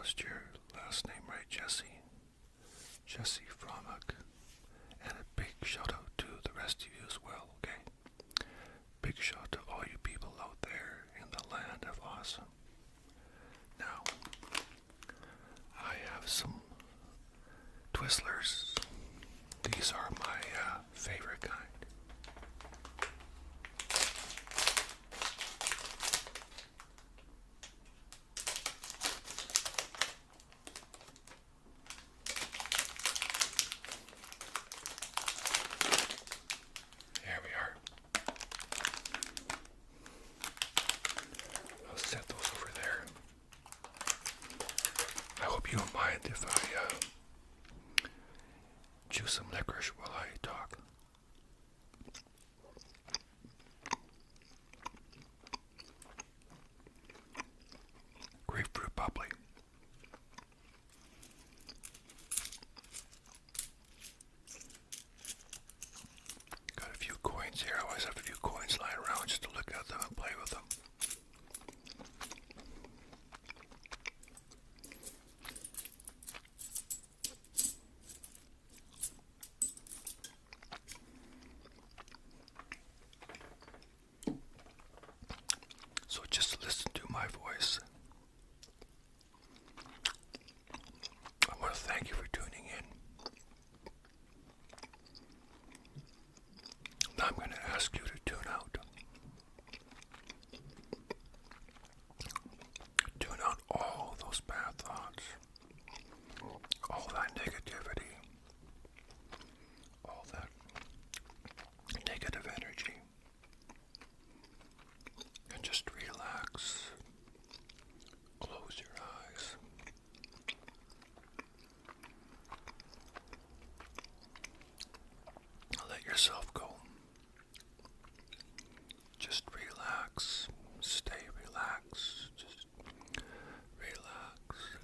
pronounced your last name right, Jesse. Jesse Fromick. And a big shout out to the rest of you as well, okay? Big shout to all you people out there in the land of awesome. Now, I have some TWIZZLERS. These are my favorite kind. There we are. I'll set those over there. I hope you don't mind if I chew some licorice while I talk. Grapefruit bubbly. Got a few coins here. I always have a few coins lying around just to look at them and play with them. So just listen to my voice. I want to thank you for tuning in. Now I'm going to ask you to tune out. Tune out all those bad thoughts, all that negativity, all that negative energy, and just relax. Close your eyes. Let yourself go. Just relax. Stay relaxed. Just relax.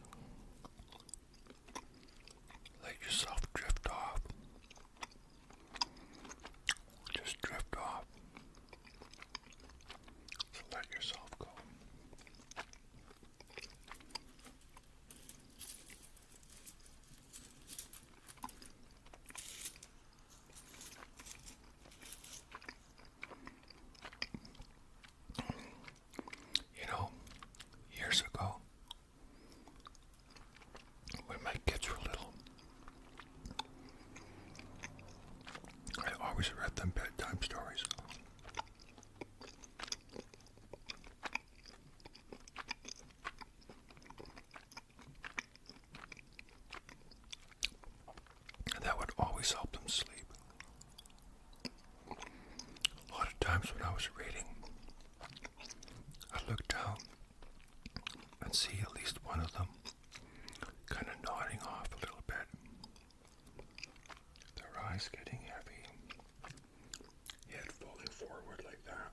Let yourself drift off. Just drift off. So let yourself go. You know, years ago, when my kids were little, I always read them bedtime stories. And that would always help them sleep. A lot of times when I was reading, I'd look down and see at least one of them kind of nodding off a little bit. Their eyes getting heavy, head falling forward like that.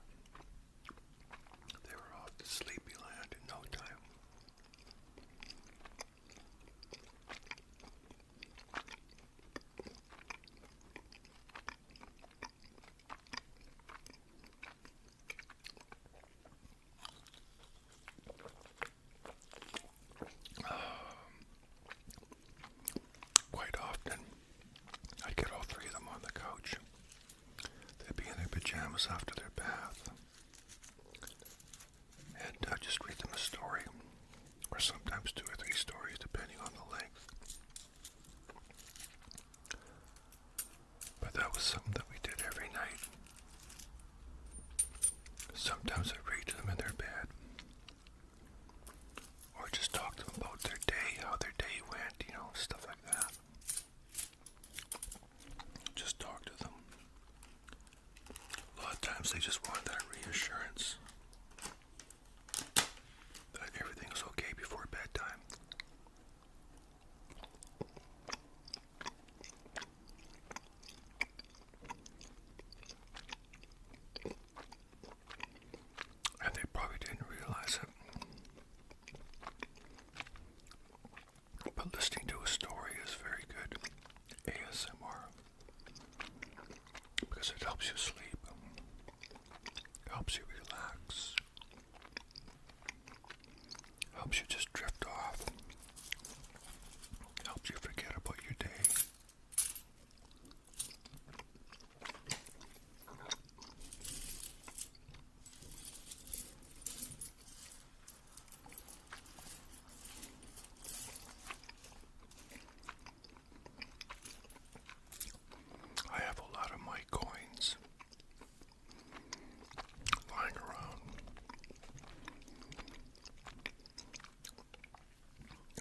They were off to sleepy land in no time. Quite often, I'd get all three of them on the couch. They'd be in their pajamas after their bath. And I'd just read them a story, or sometimes 2 or 3 stories, depending on the length. But that was something that we did every night. Sometimes I'd read to them in their bed, or just talk to them about their day, how their day went, stuff like that. Just talk to them. A lot of times they just want that reassurance that everything's okay before bedtime. And they probably didn't realize it. But listening to a story is very good ASMR because it helps you sleep, helps you relax, helps you just drift off helped you forget about your day. I have a lot of my coins lying around.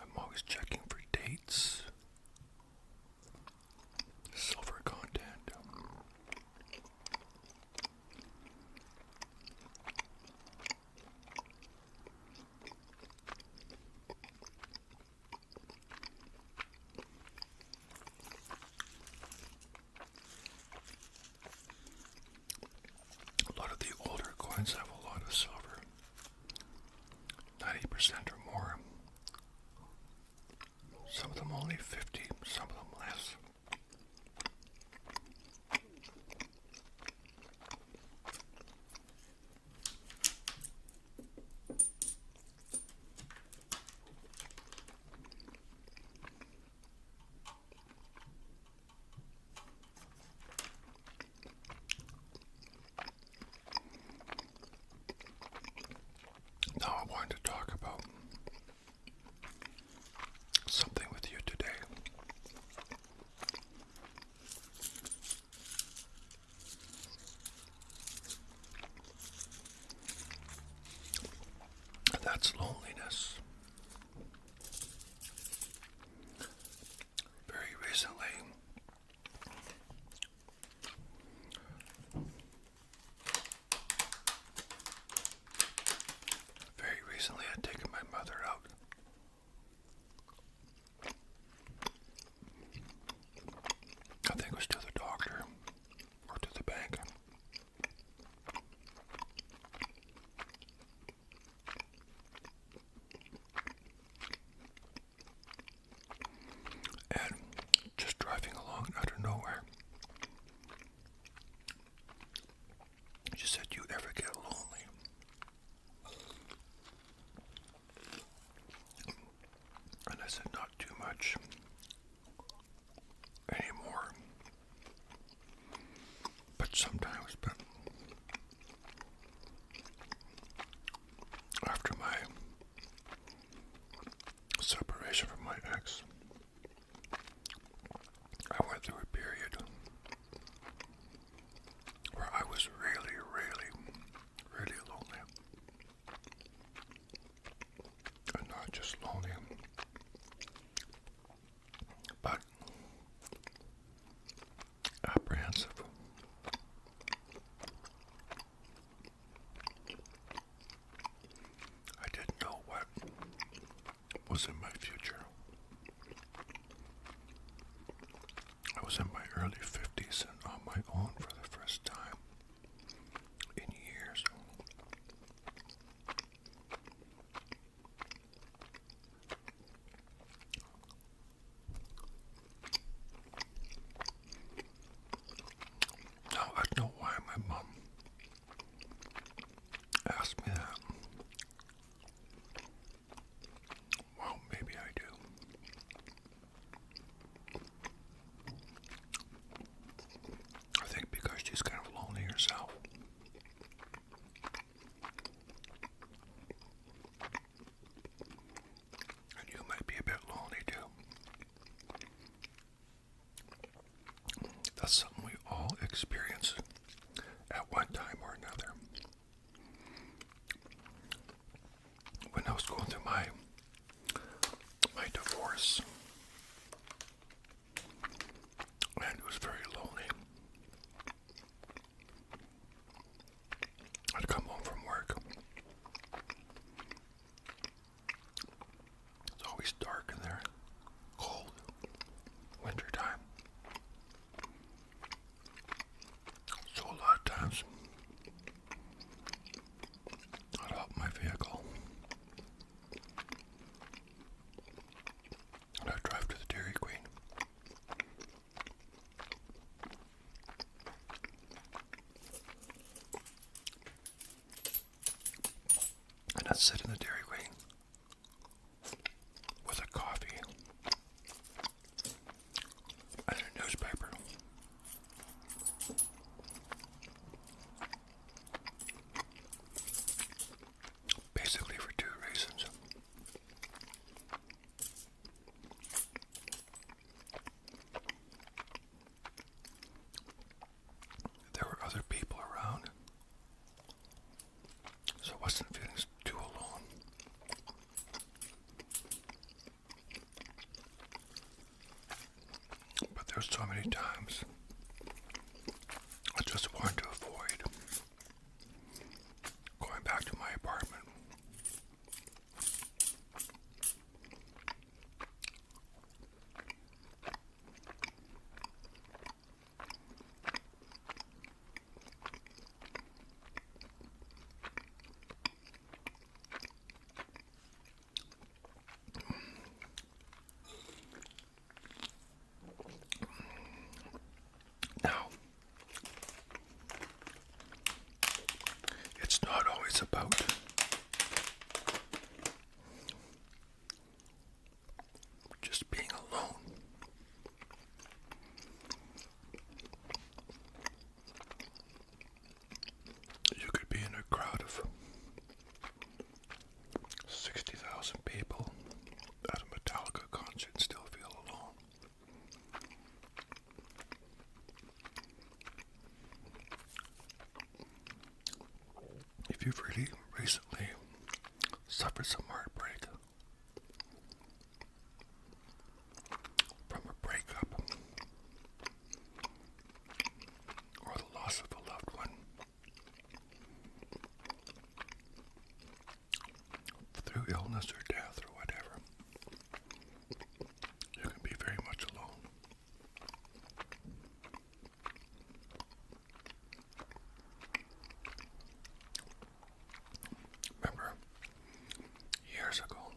I'm always checking for dates, silver content. A lot of the older coins have a lot of silver, 90% or more. Some of them only 50, some of them less. Now I wanted to talk about something with you today. And that's loneliness. Very recently I'd taken my mother out. I think it was to the doctor or to the bank. And just driving along out of nowhere, she said, "You ever get lonely?" And I said, "Not too much anymore, but sometimes." But after my separation from my ex, I went through a period where I was really, really lonely. And not just lonely, but apprehensive. I didn't know what was in my future. I was in my early 50s and on my own for the first time in years. Now, I don't know why my mom asked me that. Well, maybe I do. I think because she's kind of lonely herself. And you might be a bit lonely too. That's something we all experience at one time or another. When I was going through my divorce, and it was very lonely. I'd come home from work. It's always dark in there, cold, winter time. So a lot of times, I'd hop in my vehicle, and I'd drive to the Dairy Queen. And I'd sit in the Dairy Queen with a coffee There's so many times I just wanted to avoid going back to my apartment. Now, it's not always about just being alone. You could be in a crowd of 60,000 people at a Metallica concert and still feel alone. If you've really recently suffered some heartbreak from a breakup or the loss of a loved one, through illness or death or whatever, you can be very much alone. Remember, years ago,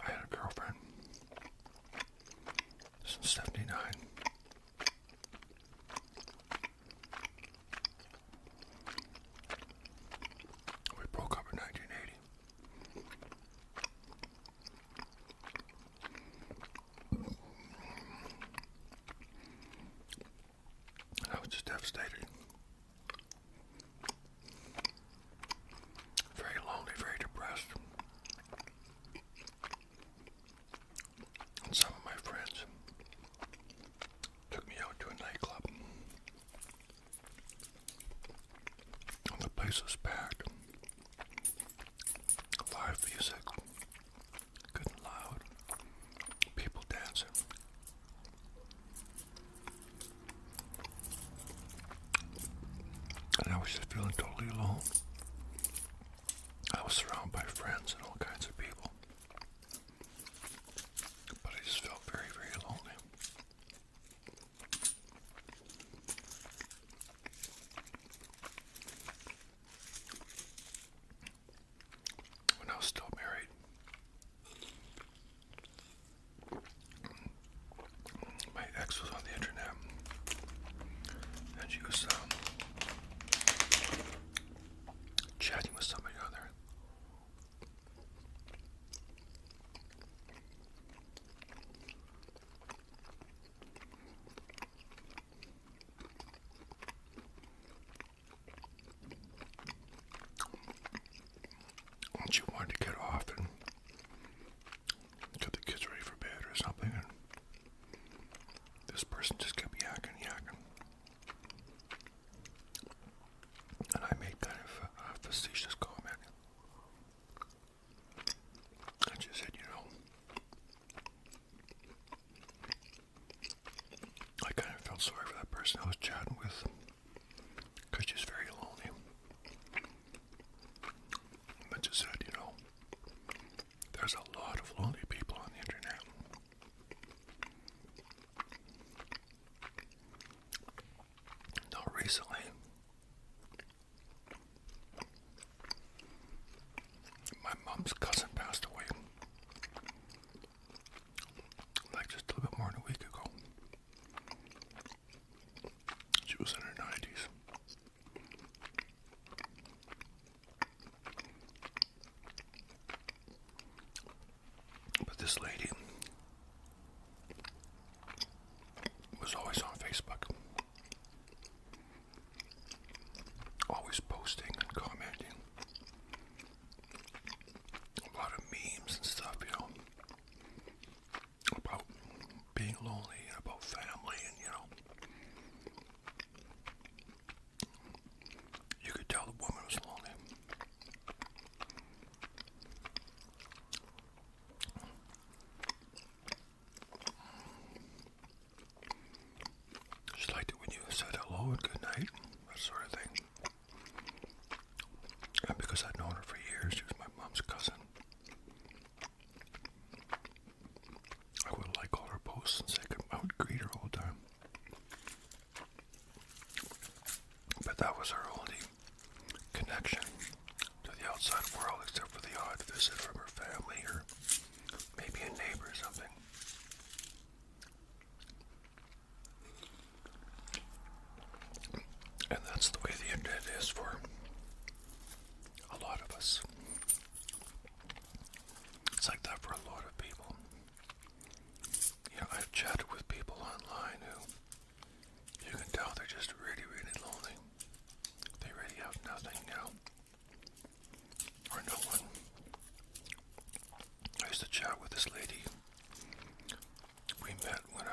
I had a girlfriend. This was 79. We broke up in 1980. And I was just devastated. Very lonely, very depressed. And some of my friends took me out to a nightclub. And the place was packed. Live music, good and loud, people dancing. And I was just feeling totally alone. I was surrounded by friends and all kinds of people. But I just felt very, very lonely. When I was still married, my ex was on the internet, and she was chatting with somebody on there. And she wanted to get off and get the kids ready for bed or something, and this person just kept yakking. And I made kind of a facetious comment. I just said, I kind of felt sorry for that person I was chatting with, because she's very lonely. I just said, there's a lot of lonely people on the internet. Now recently, my mom's cousin passed away, like just a little bit more than a week ago. She was in her 90s. But this lady was always on Facebook, always posting and commenting, a lot of memes and stuff, about being lonely and about family, and you could tell the woman was lonely. this lady. We met when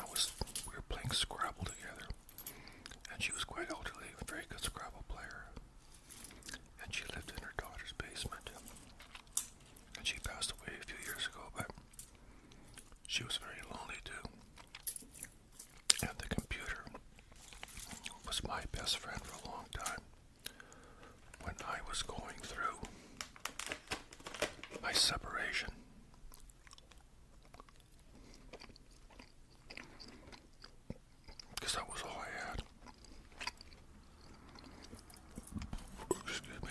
we were playing Scrabble together. And she was quite elderly, a very good Scrabble player. And she lived in her daughter's basement. And she passed away a few years ago, but she was very lonely too. And the computer was my best friend for a long time. When I was going through my separation, because that was all I had. Excuse me.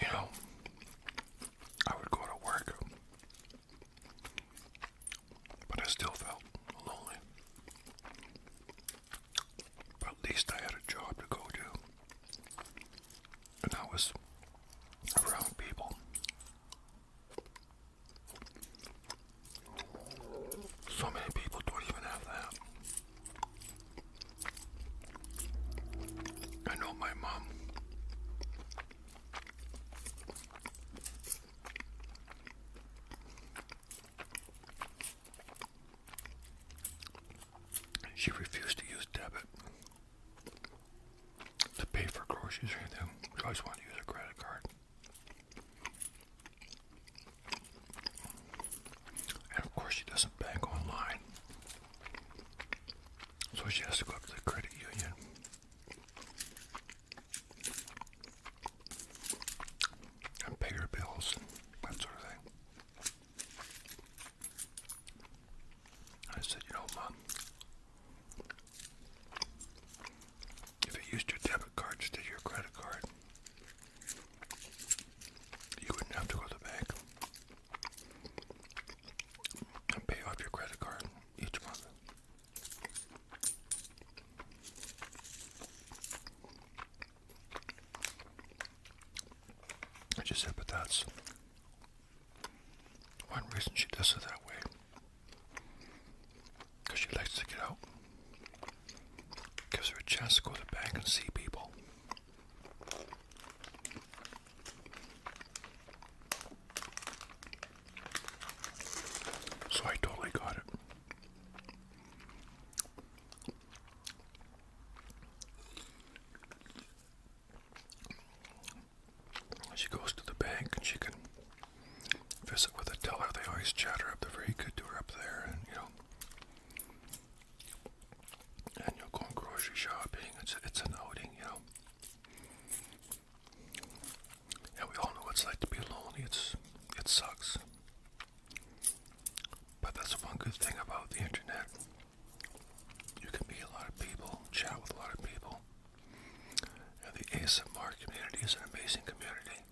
You know, I would go to work, but I still felt lonely. But at least I had a job to go to, and I was around people. So many people don't even have that. I know my mom. She refused to use debit to pay for groceries or anything. She always wanted to use a credit card. And of course she doesn't bank online. So she has to go up to the credit union. And pay her bills and that sort of thing. I said, you know, Mom, if you used your debit card instead of your credit card, you wouldn't have to go to the bank and pay off your credit card each month. I just said, but that's one reason she does it that way. Because she likes to get out. Gives her a chance to go to the bank and see people. So I totally got it. She goes to the bank and she can visit with the teller. They always chat her up. They're very good to her up there, and and you'll go grocery shopping. It's an outing, And we all know what it's like to be lonely. It sucks. But that's one good thing about the internet. You can meet a lot of people, chat with a lot of people. And the ASMR community is an amazing community.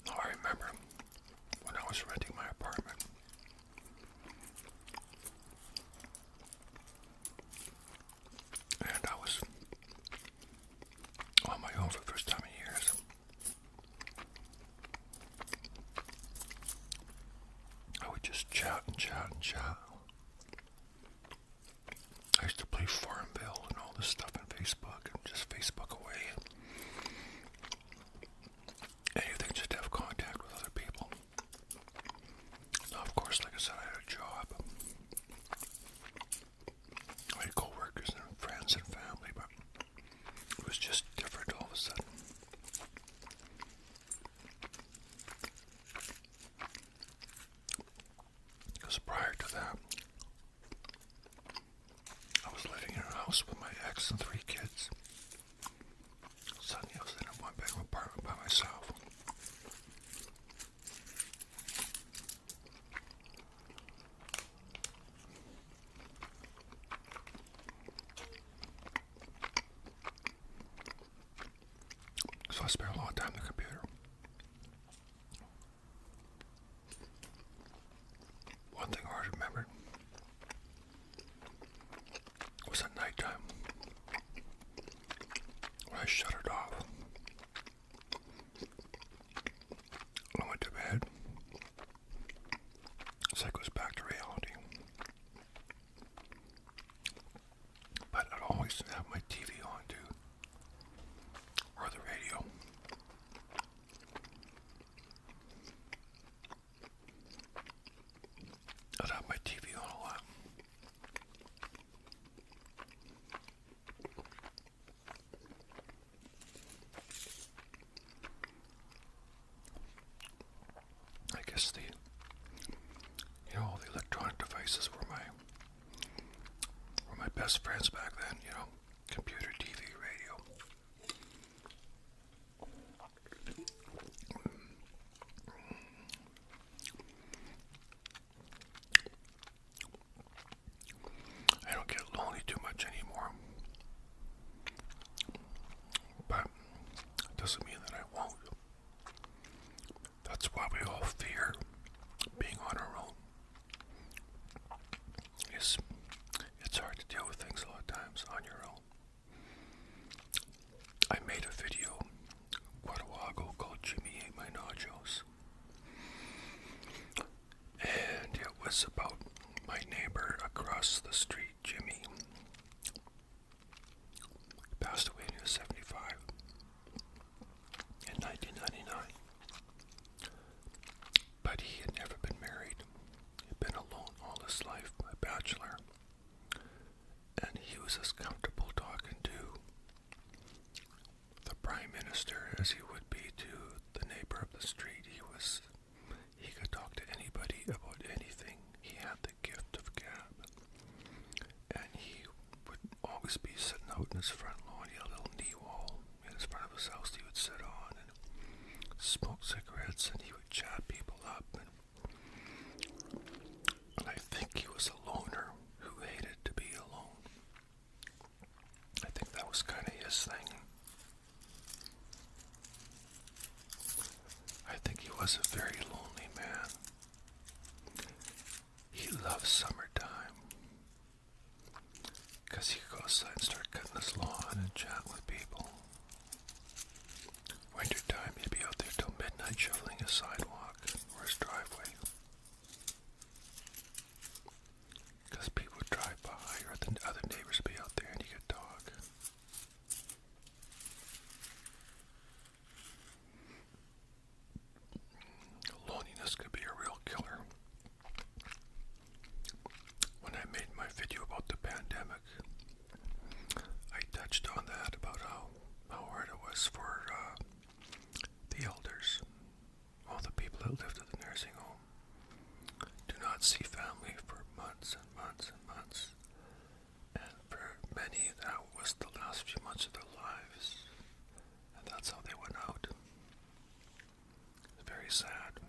I remember when I was renting my apartment, and I was on my own for the first time in years. I would just chat and chat and chat. I used to play Farmville and all this stuff on Facebook and just Facebook away. Anything just to have contact with other people. Now, of course, like I said, I had a job. I had co-workers and friends and family, but it was just different all of a sudden. Because prior to that, I was living in a house with my ex and 3 kids. Suddenly I was in a one-bedroom apartment by myself. So I spent a lot of time on the computer. One thing I always remembered was at nighttime when I shut it off. I went to bed. It's like it was back to reality. But I'd always have my TV on too. Or guess all the electronic devices were my best friends back then, computer, TV, radio. I don't get lonely too much anymore, but it doesn't mean that I won't. That's why we all fear being on our own. It's hard to deal with things a lot of times on your own. I made a video quite a while ago called Jimmy Ate My Nachos. And it was about my neighbor across the street, Jimmy. He passed away when he was 75 in 1999. But he had never been married. He'd been alone all his life, a bachelor. And he was as comfortable talking to the Prime Minister as he would be to the neighbor up the street. He could talk to anybody about anything. He had the gift of gab. And he would always be sitting out in his front lawn. He had a little knee wall in his front of his house he would sit on and smoke cigarettes, and he would chat people up. And I think he was a loner who hated to be alone. I think that was kind of his thing. I think he was a very lonely man. He loved summertime because he could go outside and start cutting his lawn and chat with people. Wintertime, he'd be out there till midnight shoveling his sidewalk or his driveway. Because people would drive by, or the other neighbors would be out there and he could talk. Loneliness could be a real killer. When I made my video about the pandemic, I touched on that, about how hard it was for the elders, all the people that lived at the nursing home, do not see family for months and months and months. And for many, that was the last few months of their lives. And that's how they went out. It's very sad.